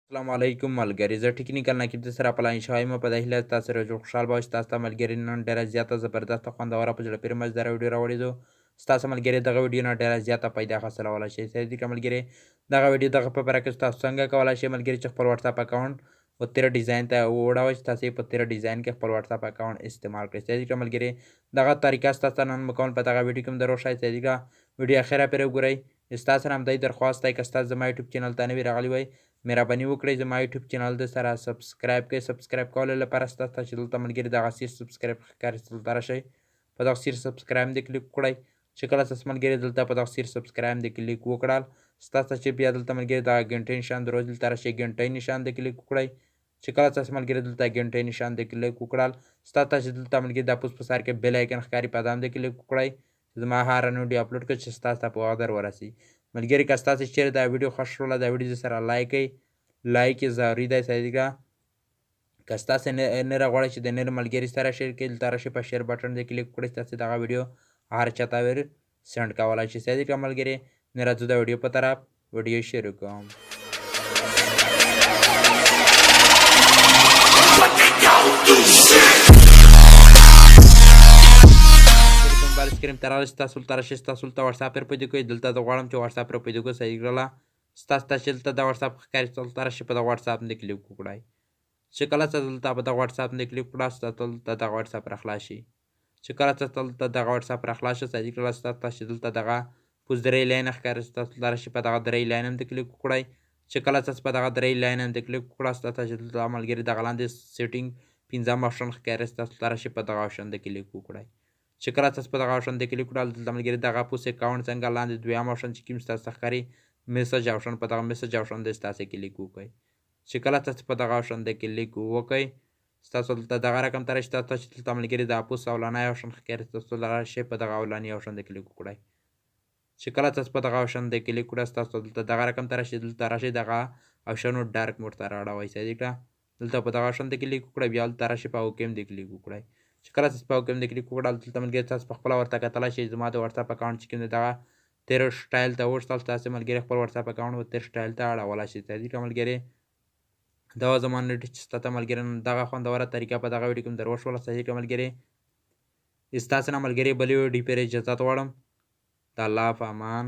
السلام علیکم ملګري، زه ټیکنیکل نقیب د سره په لاین شویم په دې هیله تاسو سره جوړ خوشحال به تاسو ته ملګري نن ډېره زیاته زبردسته خوندوره په زړه پورې مزداره ویډیو راوړې ده. ستاسو ملګري دغه ویډیو نه ډېره زیاته پیدا حاصلولی شئ. صحیح که ملګري دغه ویډیو دغه په باره کې تاسو څنګه کولی شئ ملګري چې خپل واتساپ اکاونټ په تیره ډیزاین ته ووړوئ چې تاسو یې په تیره ډیزاین کې خپل واتساپ اکاونټ استعمال کړئ. صحیح که ملګري دغه طریقه ستاسو ته نن مکمل په دغه ویډیو کې هم در وښایي. صحیح که ویډیو اخره پورې وګورئ. ستاسو سره همداسې درخواست دی که تاسو زما یوټیوب چینل ته نوي راغلي وئ مهرباني وکړئ زما یوټیوب چینل د سره سبسکرایب کړئ. سبسکرایب کولو لپاره ستاسو ته چې دلته ملګري دغه سیر سبسکرایب ښکاري دلته راشئ په دغه سیر سبسکرایب دې کلیک وکړئ. چې کله ستاسو ملګري دلته په دغه سیر سبسکرایب دې کلیک وکړل ستاسو ته چې بیا دلته ملګري دغه ګنټۍ نشان د روز دلته راشئ ګنټۍ نشان دې کلیک وکړئ. چې کله ستاسو ملګري دلته ګنټۍ نشان دې کلیک وکړل ستاسو ته چې دلته ملګري دا پوس په سر کې بیل آیکن ښکاري په دام دې کلیک وکړئ. زما هره ویډیو اپلوډ کړئ چې ستاسو ته په وخت در ورسي. ملګري که ستاسو چیرې دا ویډیو خوښ شوله دا ویډیو سره لایک کړئ. لایک یې ضروري دی. صحیح که که ستاسو نره غواړئ چې د نر ملګري سره شیر کړئ دلته راشئ په شیر بټن دې کلیک وکړئ ستاسو دغه ویډیو هر چاته ور سینډ کولی شئ. صحیح که ملګري نه راځو د ویډیو په طرف ویډیو شروع کوم. موبایل سکرین ته راشئ ستاسو ته راشئ ستاسو ته واتساپ پر پیدا کوئ دلته زه غواړم چې واتساپ پر پیدا کړو. صحیح کړله ستاسو ته چې دلته د واتساپ ښکاري ستاسو ته راشئ په دغه واتساپ باندې کلیک وکړئ. چې کله ستاسو دلته په دغه واتساپ باندې کلیک وکړه ستاسو دلته دغه واتساپ راخلاص شي. چې کله ستاسو دلته دغه واتساپ راخلاص شي صحیح کړله ستاسو ته چې دلته دغه پوس درې لاینه ښکاري ستاسو ته راشئ په دغه درې لاین باندې کلیک وکړئ. چې کله تاسو په دغه درې لاین باندې کلیک وکړه ستاسو ته چې دلته ملګري دغه لاندې سیټینګ پنځم آپشن ښکاري ستاسو ته راشئ په دغه آپشن باندې کلیک وکړئ. چې کله تاسو په دغه آپشن باندې کلیک وکړل دلته ملګري دغه پوس اکاونټ څنګه لاندې دویم آپشن چې کوم ستاسو ته ښکاري میسج آپشن په دغه میسج آپشن باندې تاسو کلیک وکړئ. چې کله تاسو په دغه آپشن باندې کلیک وکړئ ستاسو دلته دغه رقم ته راشئ تاسو چې دلته ملګري د پوس اولنی آپشن ښکاري تاسو راشئ په دغه اولنی آپشن باندې کلیک وکړئ. چې کله تاسو په دغه آپشن باندې کلیک وکړئ ستاسو دلته دغه رقم ته راشئ دلته راشئ دغه آپشن ډارک موډ ته راوړئ. صحیح که دلته په دغه آپشن باندې کلیک وکړئ بیا دلته راشئ په اوکې باندې کلیک وکړئ. چې کله تاسو په اوکې باندې کلیک وکړل دلته ملګري تاسو پخپله ورته کتلی شئ زما د واتساپ اکاونټ چې کوم دی دغه تیر سټایل ته وغوښتل تاسو ملګري خپل واتساپ اکاونټ په تیر سټایل ته اړولی شئ. صحیح که ملګري دا وه زما نن ویډیو چې ستا ته ملګري نن دغه خوندوره طریقه په دغه ویډیو کې م در وښوله. صحیح که ملګري ستاسو نه ملګري بلې ویډیو پورې اجازت غواړم. د الله په امان.